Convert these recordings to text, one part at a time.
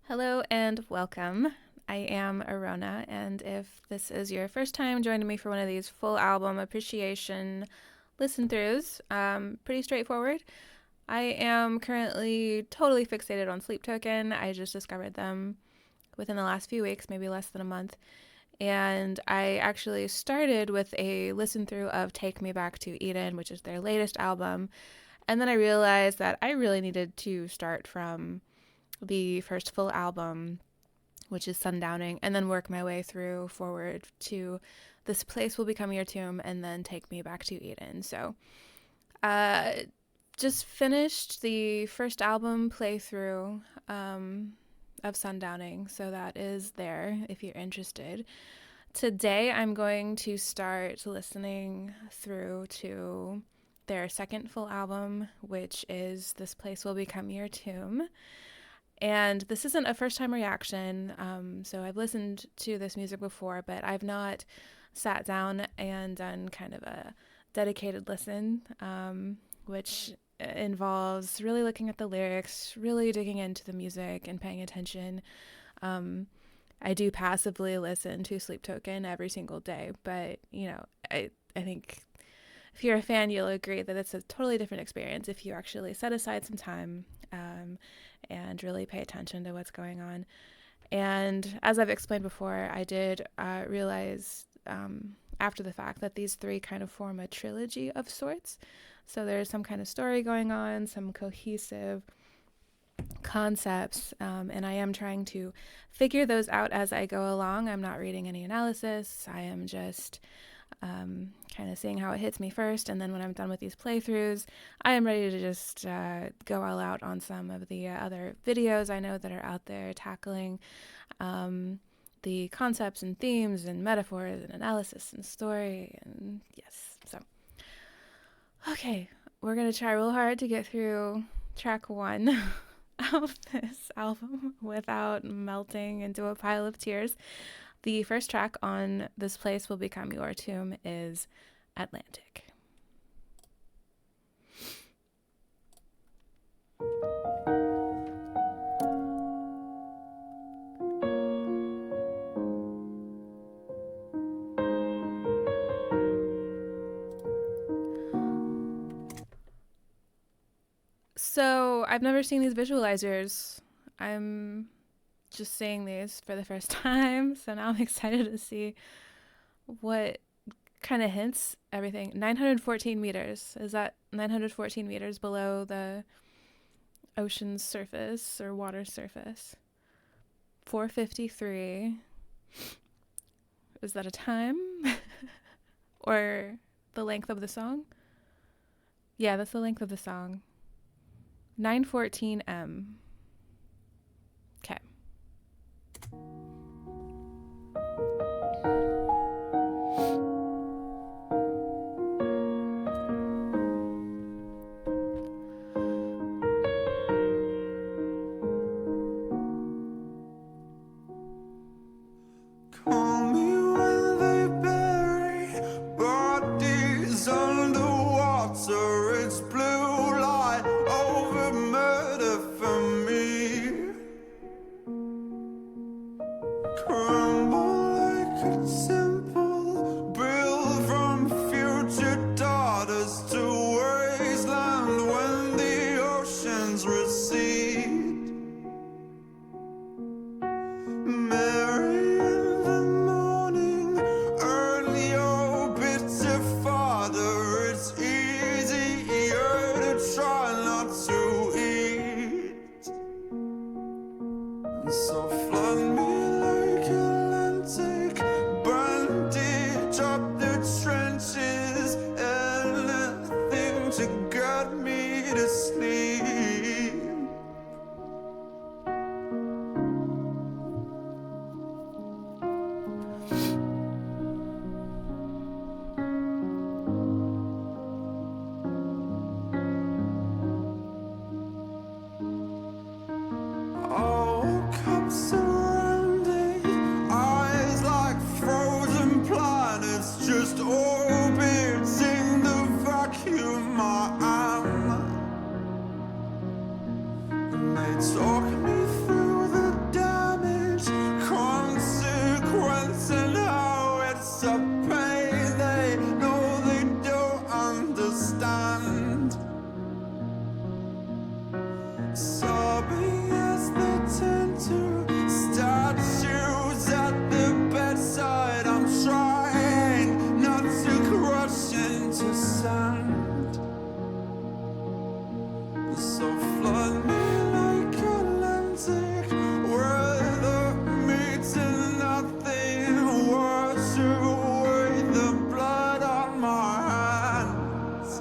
Hello and welcome. I am Arona, and if this is your first time joining me for one of these full album appreciation listen throughs, pretty straightforward. I am currently totally fixated on Sleep Token. I just discovered them within the last few weeks, maybe less than a month. And I actually started with a listen through of Take Me Back to Eden, which is their latest album. And then I realized that I really needed to start from the first full album, which is Sundowning, and then work my way through forward to This Place Will Become Your Tomb, and then Take Me Back to Eden. So, just finished the first album playthrough of Sundowning, so that is there if you're interested. Today, I'm going to start listening through to their second full album, which is This Place Will Become Your Tomb. And this isn't a first-time reaction, so I've listened to this music before, but I've not sat down and done kind of a dedicated listen, which involves really looking at the lyrics, really digging into the music and paying attention. I do passively listen to Sleep Token every single day, but, I think if you're a fan, you'll agree that it's a totally different experience if you actually set aside some time and really pay attention to what's going on. And as I've explained before, I did realize after the fact that these three kind of form a trilogy of sorts. So there's some kind of story going on, some cohesive concepts, and I am trying to figure those out as I go along. I'm not reading any analysis. I am just kind of seeing how it hits me first, and then when I'm done with these playthroughs, I am ready to just go all out on some of the other videos I know that are out there tackling the concepts and themes and metaphors and analysis and story, and yes, so okay, we're gonna try real hard to get through track one of this album without melting into a pile of tears. The first track on This Place Will Become Your Tomb is Atlantic. So I've never seen these visualizers. I'm just seeing these for the first time, so now I'm excited to see what kind of hints everything. 914 meters. Is that 914 meters below the ocean's surface or water surface? 453. Is that a time? Or the length of the song? Yeah, that's the length of the song. 914 m. Okay. Talk me through the day. sobbing as they turn to statues at the bedside. I'm trying not to crush into sand. So flood me like Atlantic, where the meets and nothing. Wash away the blood on my hands.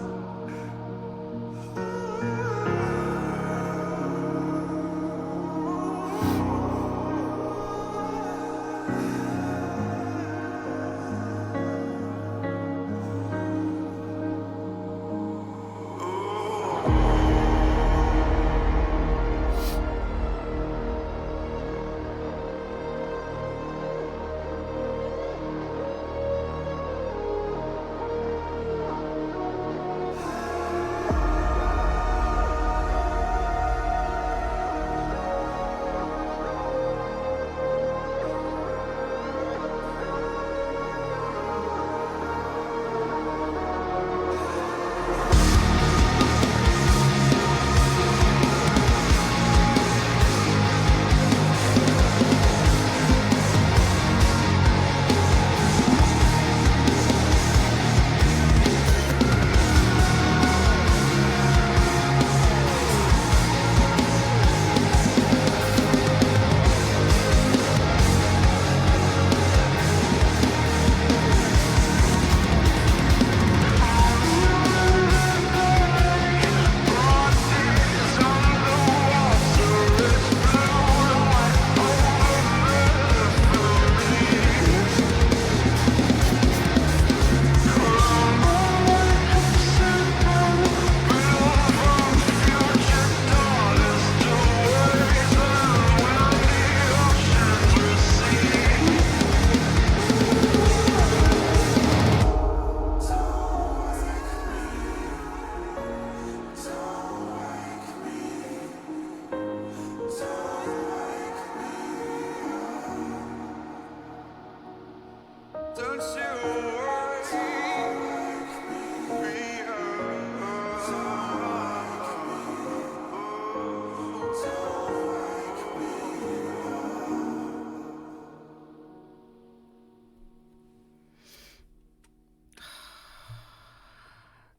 Don't you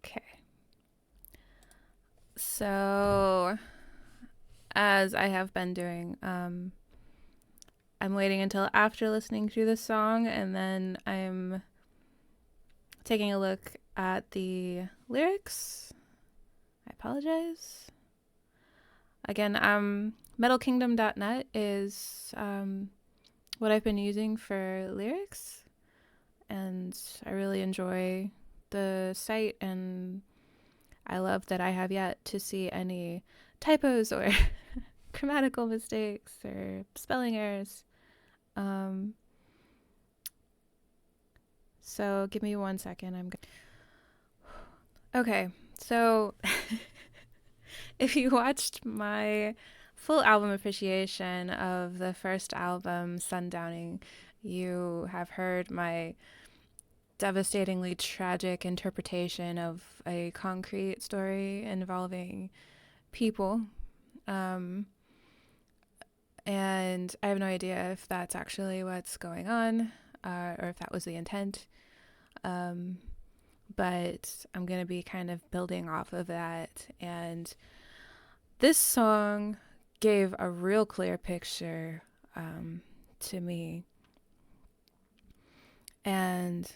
Okay. So, as I have been doing, I'm waiting until after listening to the song, and then I'm taking a look at the lyrics. I apologize. Again, metalkingdom.net is what I've been using for lyrics, and I really enjoy the site, and I love that I have yet to see any typos or grammatical mistakes or spelling errors. So give me 1 second. Okay, so if you watched my full album appreciation of the first album, Sundowning, you have heard my devastatingly tragic interpretation of a concrete story involving people. And I have no idea if that's actually what's going on, or if that was the intent. But I'm going to be kind of building off of that. And this song gave a real clear picture to me. And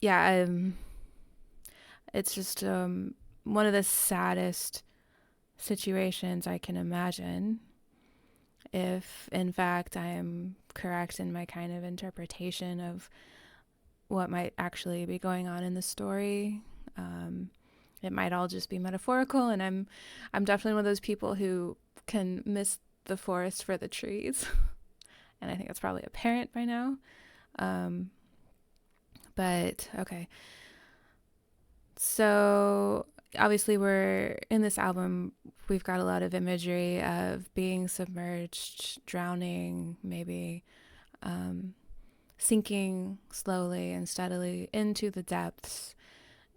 yeah, it's just one of the saddest situations I can imagine, if in fact I am correct in my kind of interpretation of what might actually be going on in the story. It might all just be metaphorical, and I'm definitely one of those people who can miss the forest for the trees. And I think that's probably apparent by now. But okay. So obviously we're in this album, we've got a lot of imagery of being submerged, drowning, maybe sinking slowly and steadily into the depths.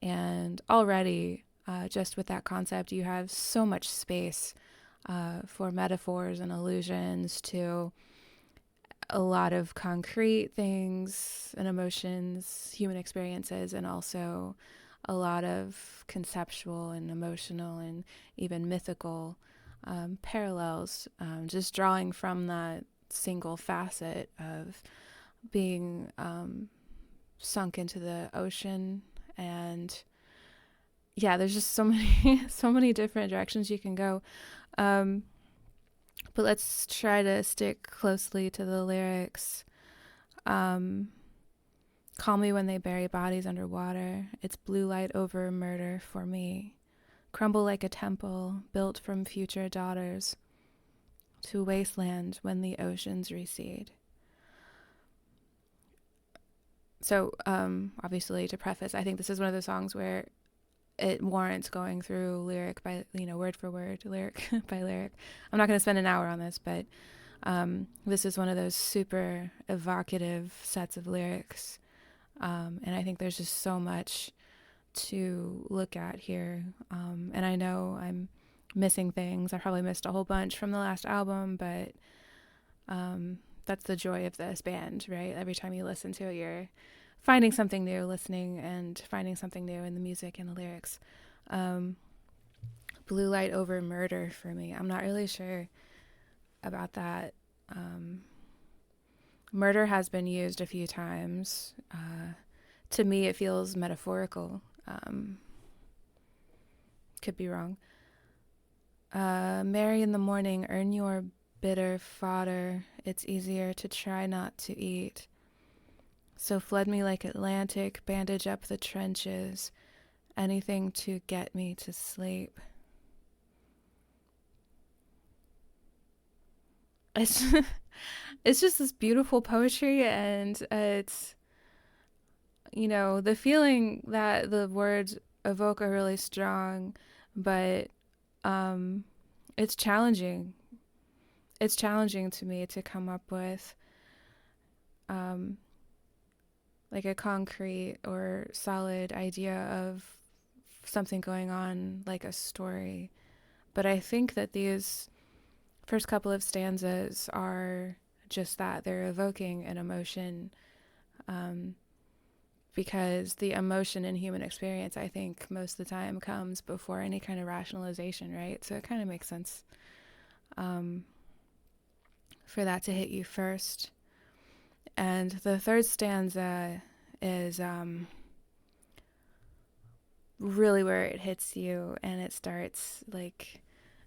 And already just with that concept, you have so much space for metaphors and allusions to a lot of concrete things and emotions, human experiences, and also a lot of conceptual and emotional and even mythical parallels, just drawing from that single facet of being sunk into the ocean. And yeah, there's just so many so many different directions you can go. um, but let's try to stick closely to the lyrics. um, Call me when they bury bodies underwater. It's blue light over murder for me. Crumble like a temple built from future daughters to wasteland when the oceans recede. So, obviously, to preface, I think this is one of the songs where it warrants going through lyric by, word for word, lyric by lyric. I'm not going to spend an hour on this, but this is one of those super evocative sets of lyrics. And I think there's just so much to look at here. And I know I'm missing things. I probably missed a whole bunch from the last album, but that's the joy of this band, right? Every time you listen to it, you're finding something new, listening and finding something new in the music and the lyrics. Blue light over murder for me. I'm not really sure about that. Murder has been used a few times. To me, it feels metaphorical. Could be wrong. Mary in the morning, earn your bitter fodder. It's easier to try not to eat. So flood me like Atlantic, bandage up the trenches. Anything to get me to sleep. It's it's just this beautiful poetry, and it's, the feeling that the words evoke are really strong, but it's challenging. It's challenging to me to come up with like a concrete or solid idea of something going on, like a story. But I think that these first couple of stanzas are just that. They're evoking an emotion, because the emotion in human experience, I think, most of the time comes before any kind of rationalization, right? So it kind of makes sense for that to hit you first. And the third stanza is really where it hits you, and it starts like,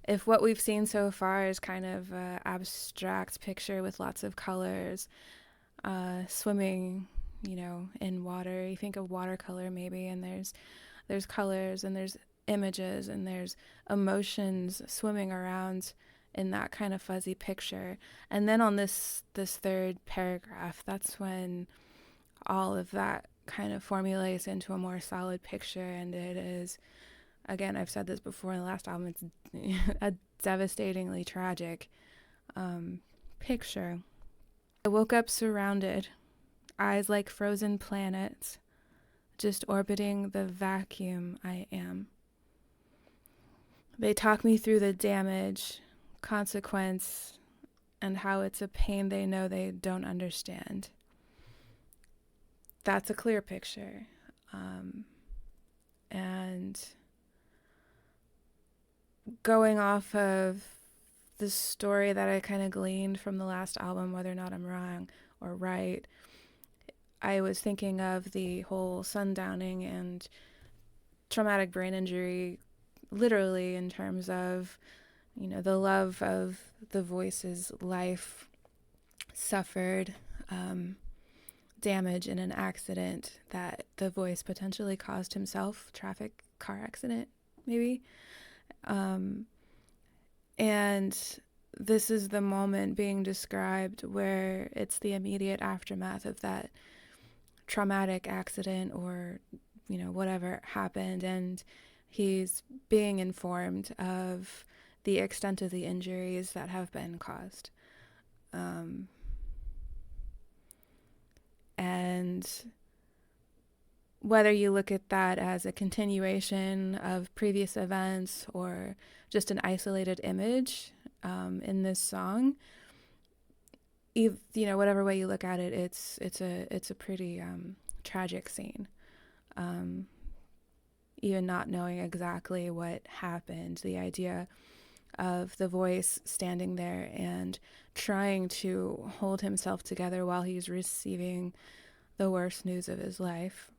if what we've seen so far is kind of an abstract picture with lots of colors, swimming, in water, you think of watercolor maybe, and there's colors and there's images and there's emotions swimming around in that kind of fuzzy picture. And then on this third paragraph, that's when all of that kind of formulates into a more solid picture. And it is, again, I've said this before in the last album, it's a devastatingly tragic picture. I woke up surrounded, eyes like frozen planets, just orbiting the vacuum I am. They talk me through the damage, consequence, and how it's a pain they know they don't understand. That's a clear picture. And going off of the story that I kind of gleaned from the last album, whether or not I'm wrong or right, I was thinking of the whole sundowning and traumatic brain injury, literally in terms of, the love of the voice's life suffered damage in an accident that the voice potentially caused himself, traffic car accident maybe. And this is the moment being described where it's the immediate aftermath of that traumatic accident, or whatever happened, and he's being informed of the extent of the injuries that have been caused. And whether you look at that as a continuation of previous events or just an isolated image in this song, whatever way you look at it, it's a pretty tragic scene. Um, Even not knowing exactly what happened, the idea of the voice standing there and trying to hold himself together while he's receiving the worst news of his life.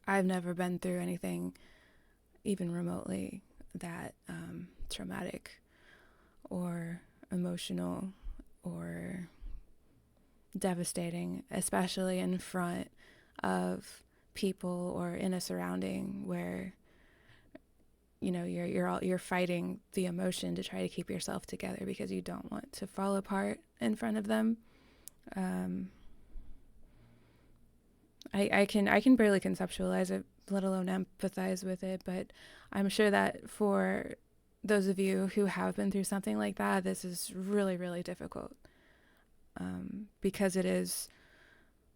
I've never been through anything even remotely that traumatic or emotional or devastating, especially in front of people or in a surrounding where you're fighting the emotion to try to keep yourself together because you don't want to fall apart in front of them. I can barely conceptualize it, let alone empathize with it, but I'm sure that for those of you who have been through something like that, this is really, really difficult, because it is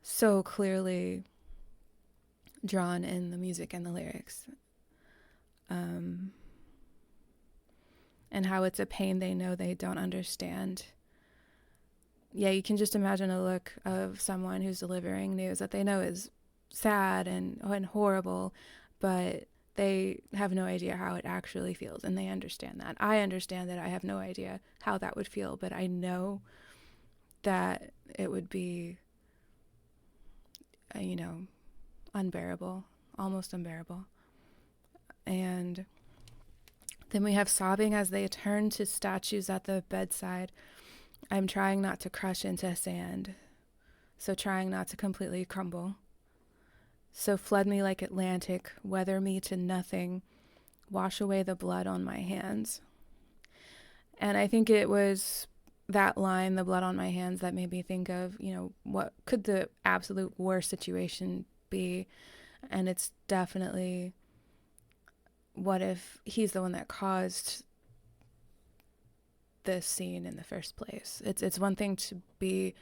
so clearly drawn in the music and the lyrics, and how it's a pain they know they don't understand. Yeah, you can just imagine a look of someone who's delivering news that they know is sad and horrible, but they have no idea how it actually feels, and they understand that. I understand that I have no idea how that would feel, but I know that it would be, unbearable, almost unbearable. And then we have sobbing as they turn to statues at the bedside. I'm trying not to crush into sand, so trying not to completely crumble. So flood me like Atlantic, weather me to nothing, wash away the blood on my hands. And I think it was that line, the blood on my hands, that made me think of, what could the absolute worst situation be? And it's definitely, what if he's the one that caused this scene in the first place? It's one thing to be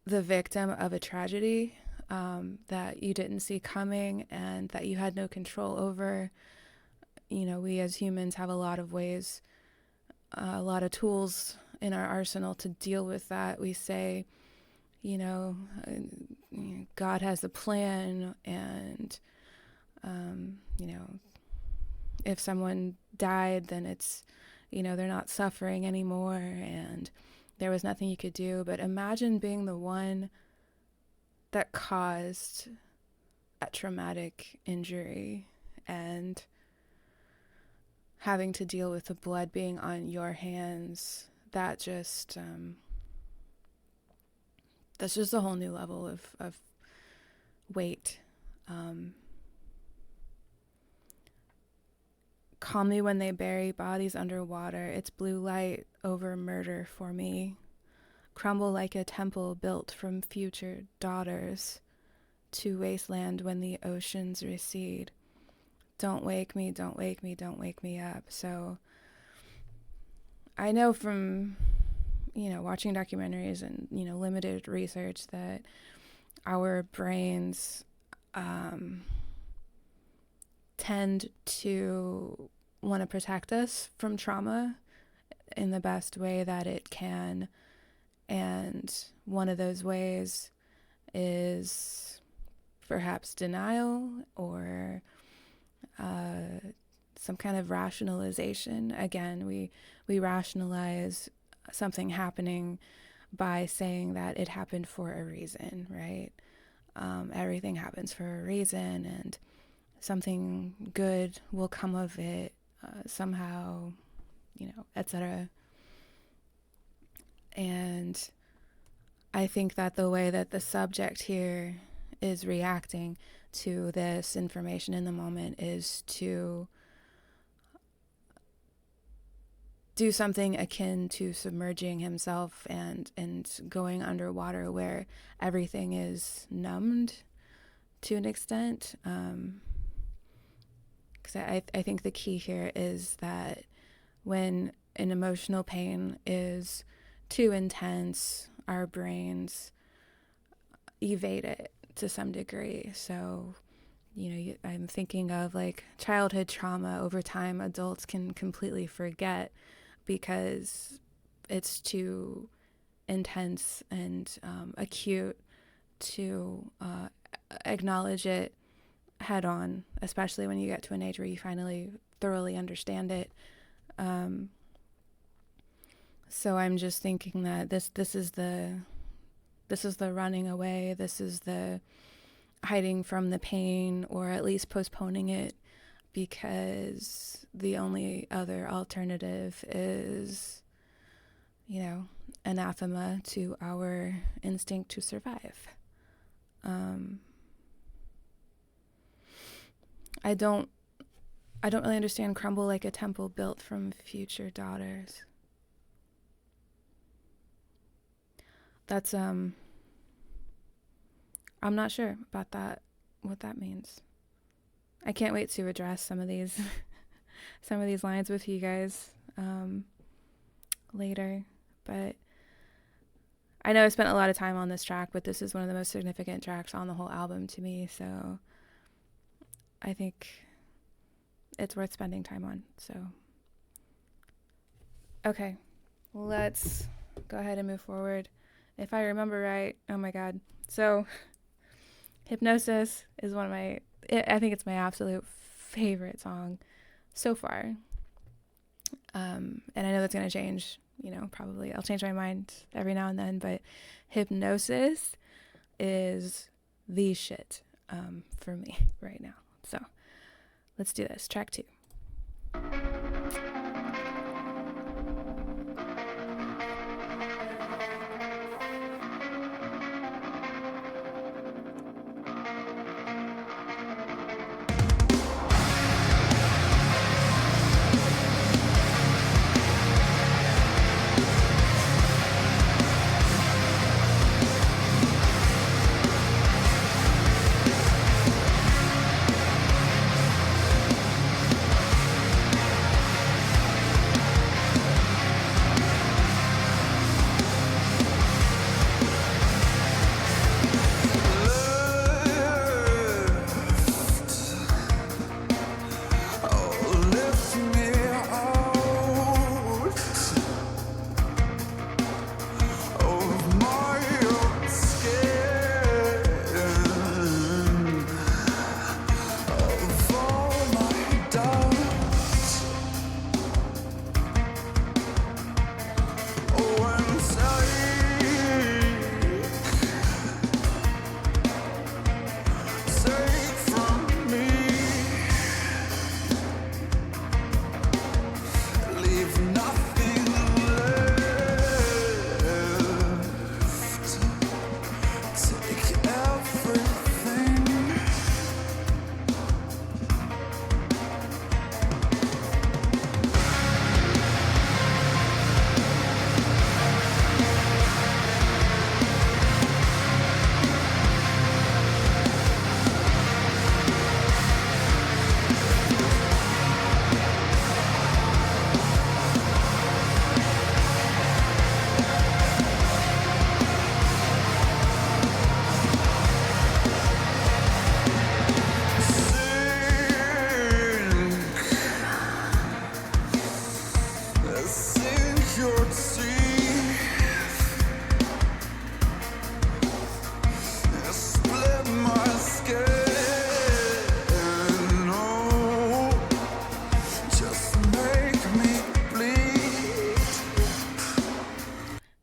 the victim of a tragedy that you didn't see coming and that you had no control over. We as humans have a lot of ways, a lot of tools in our arsenal to deal with that. We say, God has a plan, and if someone died, then it's, they're not suffering anymore, and there was nothing you could do. But imagine being the one that caused a traumatic injury and having to deal with the blood being on your hands. That just, that's just a whole new level of weight. Call me when they bury bodies underwater. It's blue light over murder for me. Crumble like a temple built from future daughters to wasteland when the oceans recede. Don't wake me, don't wake me, don't wake me up. So I know from, watching documentaries and, limited research that our brains tend to want to protect us from trauma in the best way that it can. And one of those ways is perhaps denial or some kind of rationalization. Again, we rationalize something happening by saying that it happened for a reason, right? Everything happens for a reason, and something good will come of it somehow, etc. And I think that the way that the subject here is reacting to this information in the moment is to do something akin to submerging himself and going underwater, where everything is numbed to an extent. Because I think the key here is that when an emotional pain is too intense, our brains evade it to some degree. So, I'm thinking of like childhood trauma over time, adults can completely forget because it's too intense and acute to acknowledge it head on, especially when you get to an age where you finally thoroughly understand it. So I'm just thinking that this is the running away. This is the hiding from the pain, or at least postponing it, because the only other alternative is, anathema to our instinct to survive. I don't really understand crumble like a temple built from future daughters. That's I'm not sure about that, what that means. I can't wait to address some of these lines with you guys later. But I know I spent a lot of time on this track, but this is one of the most significant tracks on the whole album to me, so I think it's worth spending time on. So, okay, let's go ahead and move forward. If I remember right, oh my god. So, Hypnosis is I think it's my absolute favorite song so far. And I know that's going to change, probably. I'll change my mind every now and then, but Hypnosis is the shit for me right now. So, let's do this. Track 2.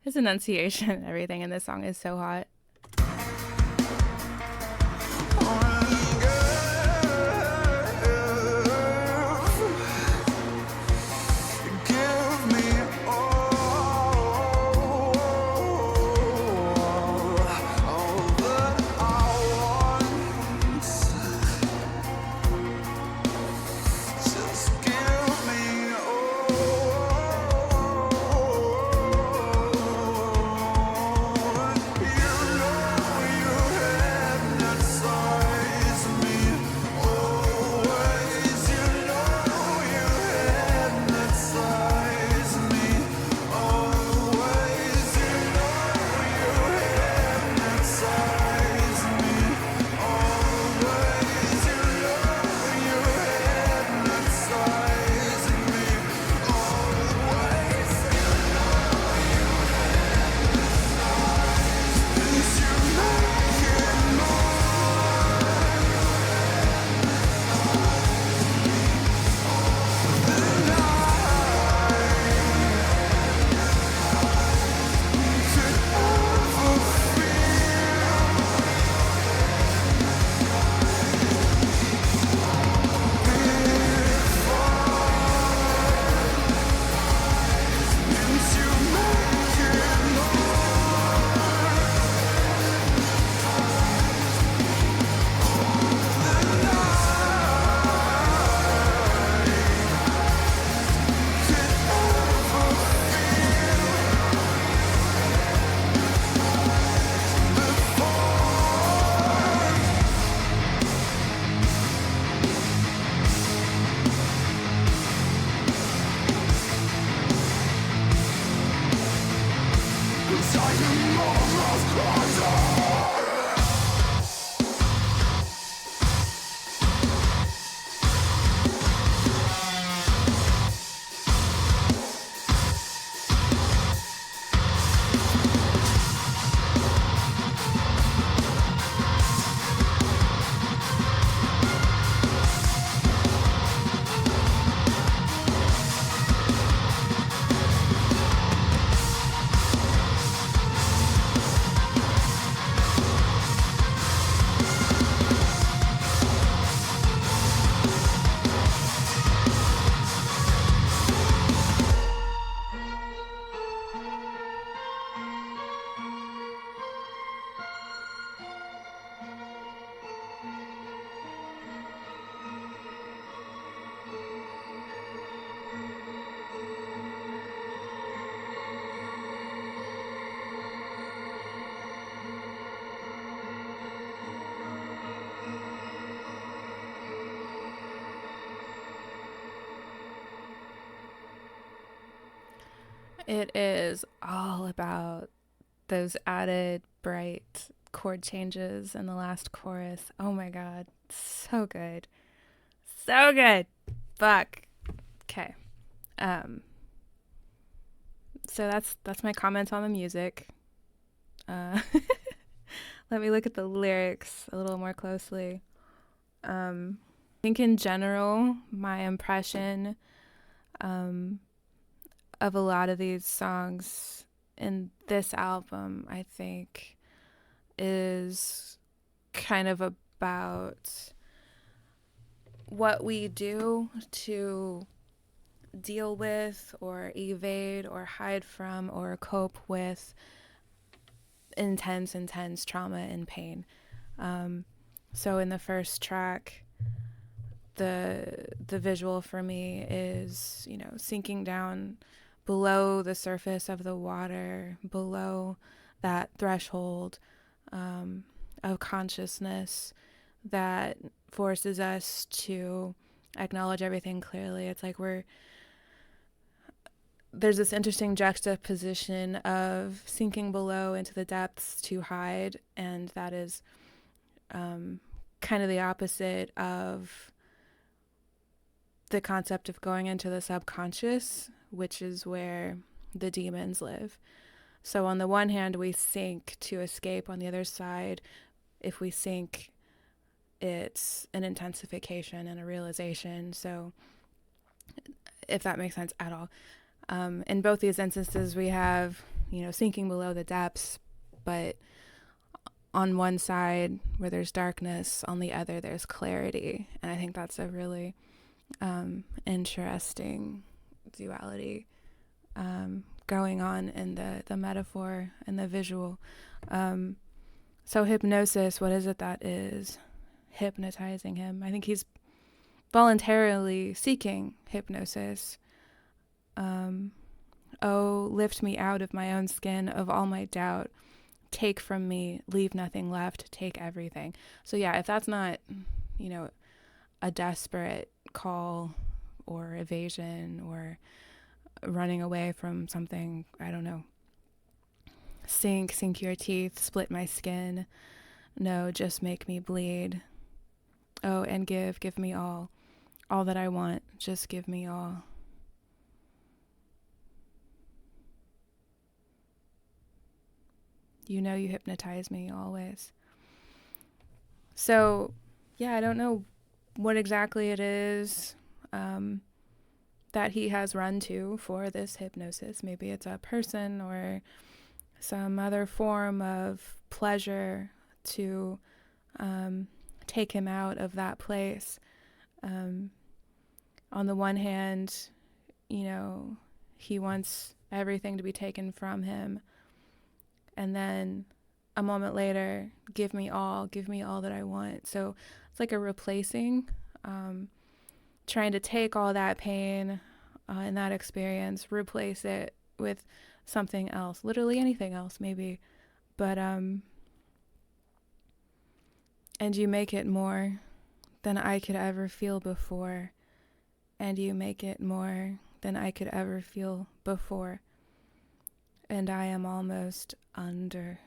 His enunciation and everything in this song is so hot. You It is all about those added bright chord changes in the last chorus. Oh my god, so good. So good. Fuck. Okay. Um so that's my comments on the music. Uh let me look at the lyrics a little more closely. I think in general, my impression um of a lot of these songs in this album, I think, is kind of about what we do to deal with or evade or hide from or cope with intense trauma and pain. So in the first track, the visual for me is, sinking down below the surface of the water, below that threshold of consciousness that forces us to acknowledge everything clearly. It's like there's this interesting juxtaposition of sinking below into the depths to hide, and that is kind of the opposite of the concept of going into the subconscious, which is where the demons live. So on the one hand, we sink to escape. On the other side, if we sink, it's an intensification and a realization. So if that makes sense at all. In both these instances, we have, sinking below the depths, but on one side where there's darkness, on the other there's clarity. And I think that's a really interesting duality going on in the metaphor and the visual. So hypnosis, what is it that is hypnotizing him? I think he's voluntarily seeking hypnosis. Oh, lift me out of my own skin, of all my doubt. Take from me, leave nothing left, take everything. So yeah, if that's not, a desperate call or evasion or running away from something, I don't know. Sink your teeth, split my skin. No, just make me bleed. Oh, and give me all that I want, just give me all. You hypnotize me always. So, yeah, I don't know what exactly it is that he has run to for this hypnosis. Maybe it's a person or some other form of pleasure to take him out of that place. On the one hand, he wants everything to be taken from him. And then a moment later, give me all that I want. So it's like a replacing, trying to take all that pain and that experience, replace it with something else, literally anything else maybe. But, and you make it more than I could ever feel before. And you make it more than I could ever feel before. And I am almost under.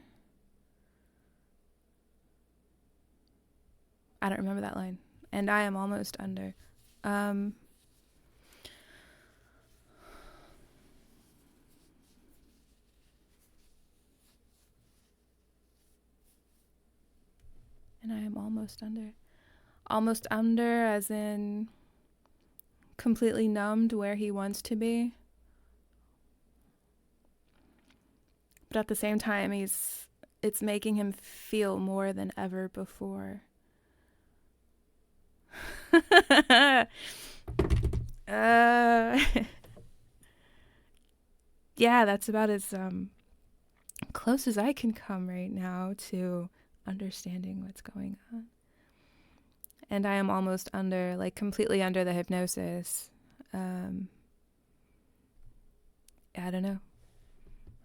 I don't remember that line. And I am almost under. And I am almost under. Almost under as in completely numbed where he wants to be. But at the same time, it's making him feel more than ever before. Yeah, that's about as close as I can come right now to understanding what's going on. And I am almost under, like completely under the hypnosis. I don't know.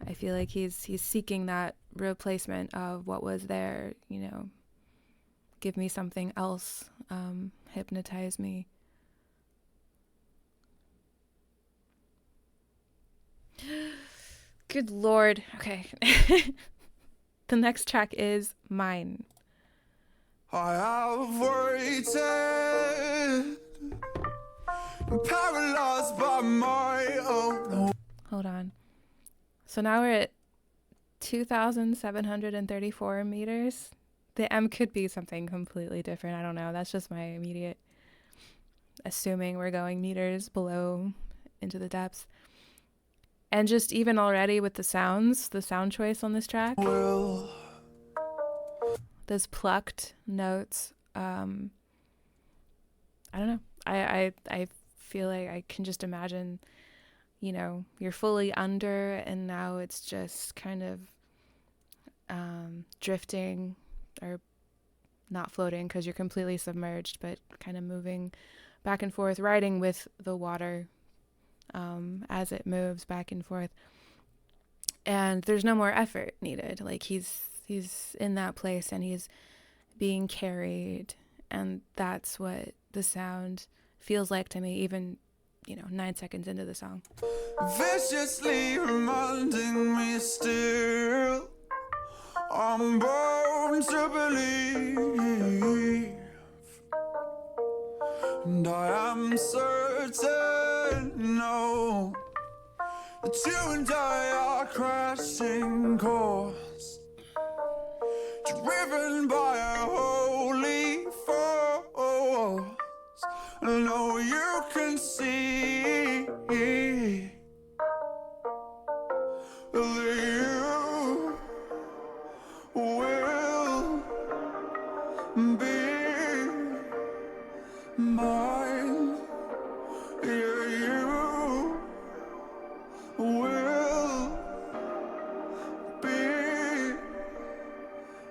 I feel like he's seeking that replacement of what was there, give me something else, hypnotize me. Good Lord. Okay. The next track is Mine. I have waited, paralyzed by my own. Hold on. So now we're at 2,734 meters. The M could be something completely different. I don't know. That's just my immediate assuming we're going meters below into the depths. And just even already with the sounds, the sound choice on this track, those plucked notes, I don't know. I feel like I can just imagine, you know, you're fully under and now it's just kind of drifting or not floating because you're completely submerged, but kind of moving back and forth, riding with the water as it moves back and forth. And there's no more effort needed. Like he's in that place and he's being carried, and that's what the sound feels like to me, even 9 seconds into the song. Viciously reminding me still I'm born to believe, and I am certain, no, that you and I are crashing course, driven by a holy force. I know you can see that you will be mine. Yeah, you will be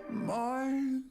mine.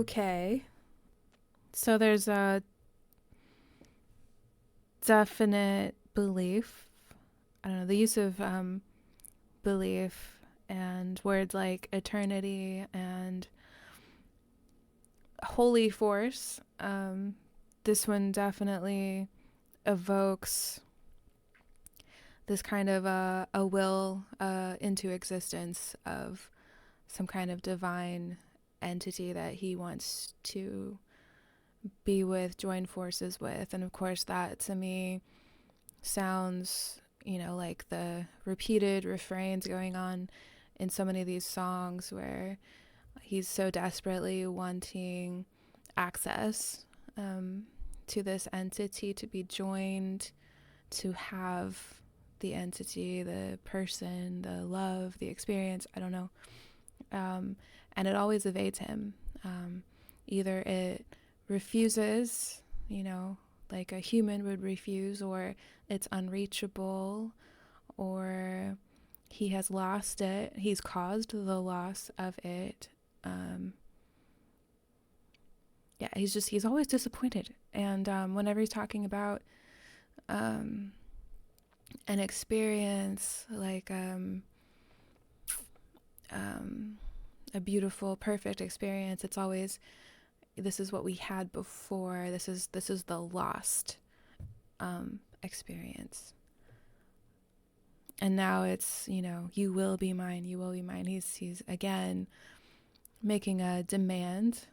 Okay. So there's a definite belief. I don't know, the use of belief and words like eternity and holy force. This one definitely evokes this kind of a will into existence of some kind of divine entity that he wants to be with, join forces with. And of course, that to me sounds, like the repeated refrains going on in so many of these songs where he's so desperately wanting access to this entity, to be joined, to have the entity, the person, the love, the experience, I don't know. And it always evades him. Either it refuses, like a human would refuse, or it's unreachable, or he has lost it. He's caused the loss of it. He's always disappointed. And whenever he's talking about an experience like a beautiful, perfect experience, it's always, this is what we had before. This is the lost experience. And now it's, you will be mine, you will be mine. He's again making a demand.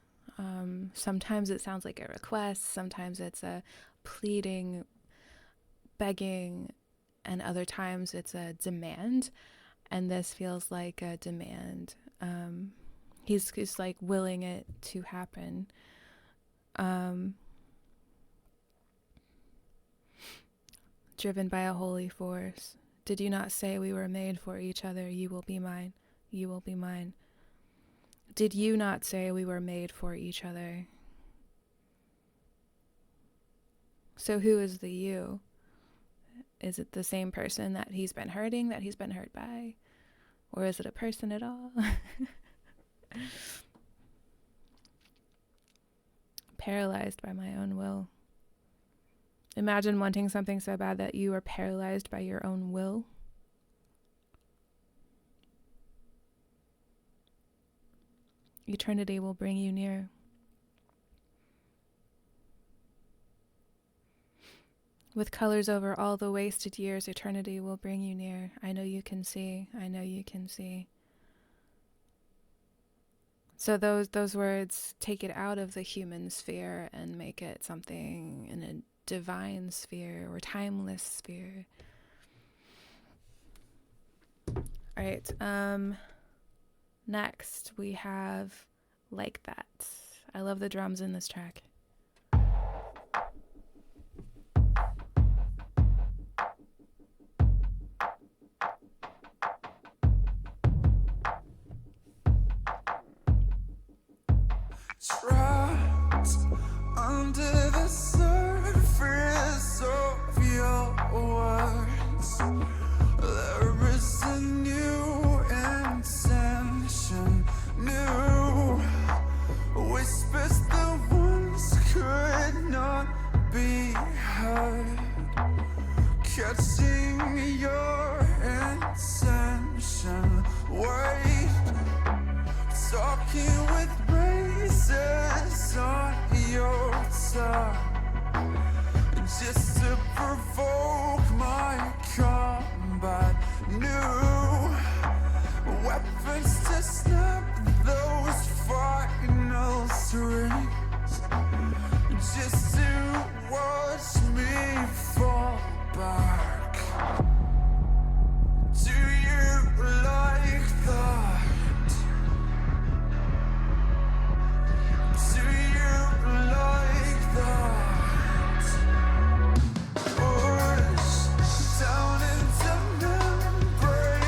Sometimes it sounds like a request, sometimes it's a pleading, begging, and other times it's a demand. And this feels like a demand. He's like willing it to happen. Driven by a holy force. Did you not say we were made for each other? You will be mine. You will be mine. Did you not say we were made for each other? So who is the you? Is it the same person that he's been hurting, that he's been hurt by? Or is it a person at all? Paralyzed by my own will. Imagine wanting something so bad that you are paralyzed by your own will. Eternity will bring you near. With colors over all the wasted years, eternity will bring you near. I know you can see. I know you can see. So those words take it out of the human sphere and make it something in a divine sphere or timeless sphere. All right. Next we have Like That. I love the drums in this track. Trapped under the surface of your words, there is a new intention, new whispers that once could not be heard, catching your intention. Wait, talking with razors on your tongue, just to provoke my combat. New weapons to snap those final strings, just to watch me fall back. Do you like that? Do you like that? Push down into membrane.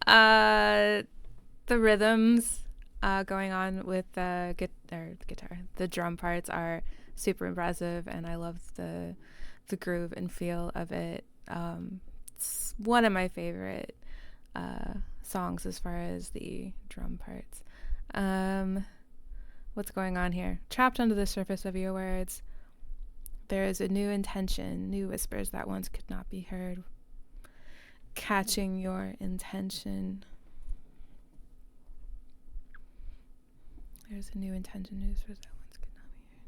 uh, the rhythms going on with guitar, the drum parts are super impressive, and I love the groove and feel of it. It's one of my favorite songs as far as the drum parts. Um, what's going on here? Trapped under the surface of your words, there is a new intention, new whispers that once could not be heard. Catching your intention. There's a new intention, new whispers that once could not be heard.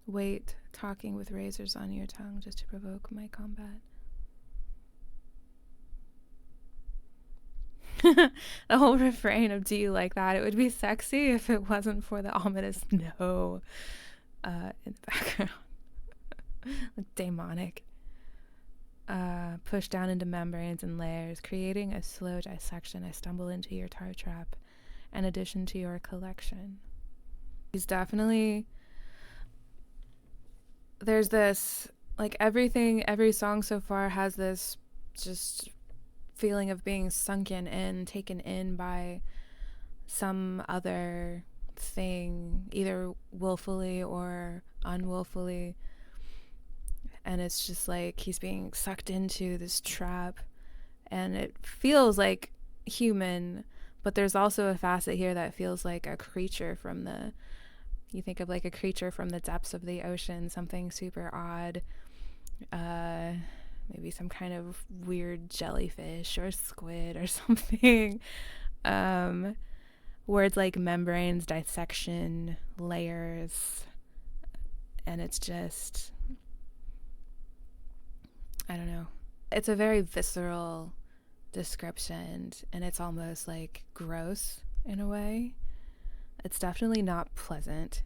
Wait, talking with razors on your tongue just to provoke my combat. The whole refrain of "Do you like that?" It would be sexy if it wasn't for the ominous "no" in the background. Like demonic. Push down into membranes and layers, creating a slow dissection. I stumble into your tar trap, an addition to your collection. He's definitely... There's this, like, every song so far has this just feeling of being sunken in, taken in by some other thing, either willfully or unwillfully. And it's just like he's being sucked into this trap, and it feels like human, but there's also a facet here that feels like a creature from the... You think of like a creature from the depths of the ocean, something super odd. Maybe some kind of weird jellyfish or squid or something. Words like membranes, dissection, layers, and it's just... I don't know. It's a very visceral description, and it's almost like gross in a way. It's definitely not pleasant,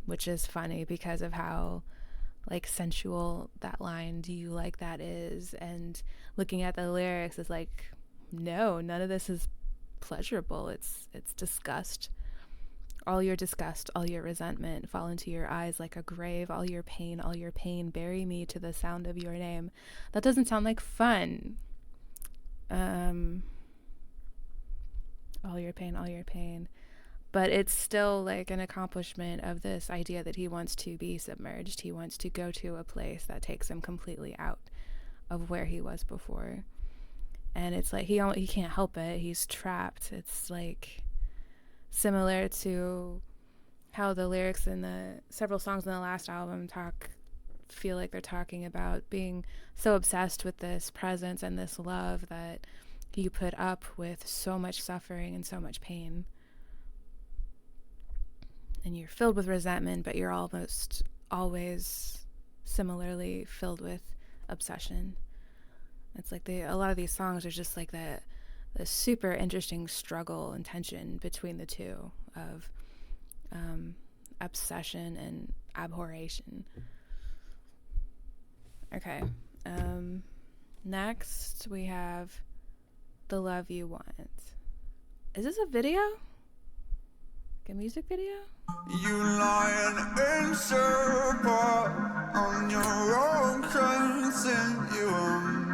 which is funny because of how like sensual that line "do you like that" is, and looking at the lyrics is like, no, none of this is pleasurable. It's disgust. All your disgust, all your resentment fall into your eyes like a grave. All your pain, bury me to the sound of your name. That doesn't sound like fun. All your pain. But it's still like an accomplishment of this idea that he wants to be submerged. He wants to go to a place that takes him completely out of where he was before. And it's like he can't help it. He's trapped. It's like similar to how the lyrics in the several songs in the last album feel like they're talking about being so obsessed with this presence and this love that you put up with so much suffering and so much pain. And you're filled with resentment, but you're almost always similarly filled with obsession. It's like a lot of these songs are just like the super interesting struggle and tension between the two of obsession and abhorration. Okay. Next we have The Love You Want. Is this a video? Like a music video? You lying in circle on your own continuum.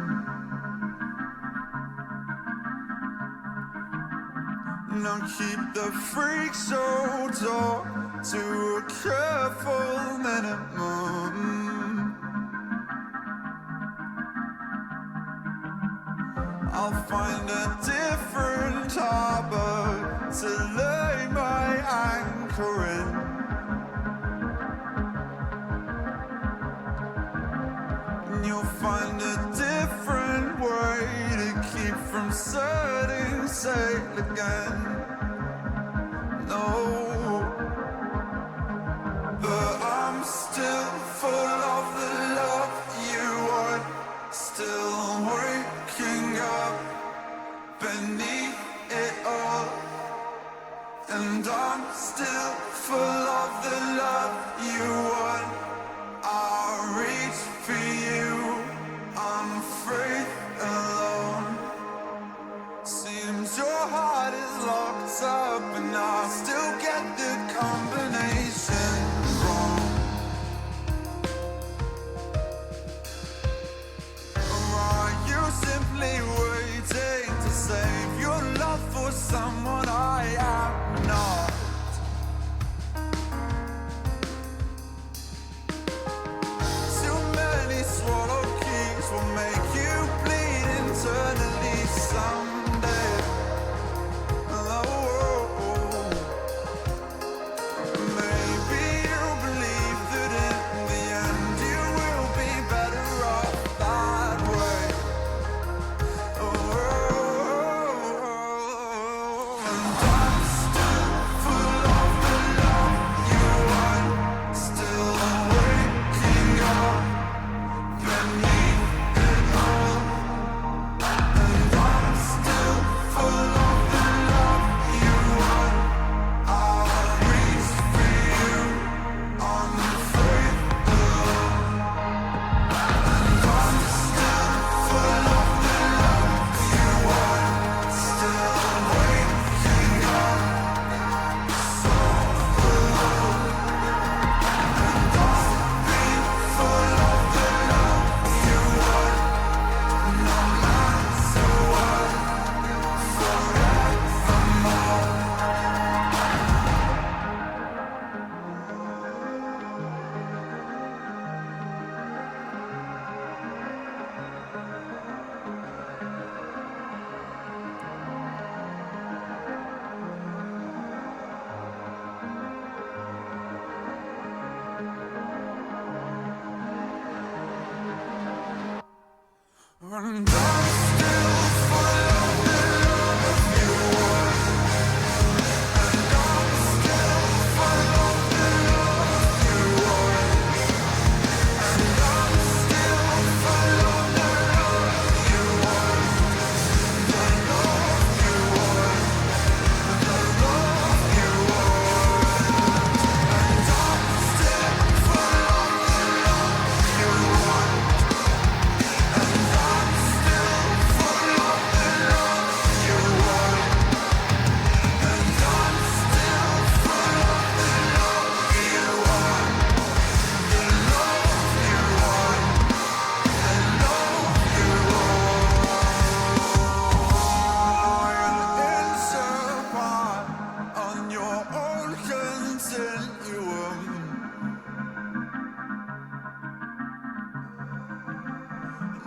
Now keep the freak show talk to a careful minimum. I'll find a different harbor to lay my anchor in. And you'll find a different way to keep from setting sail again. No, but I'm still full of the love you want, still waking up beneath it all. And I'm still full of the love you want. I'll reach for you, I'm free alone. Seems your heart is locked up, and I still get the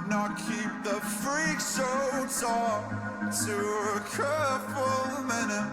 Not keep the freak show talk to a couple minutes.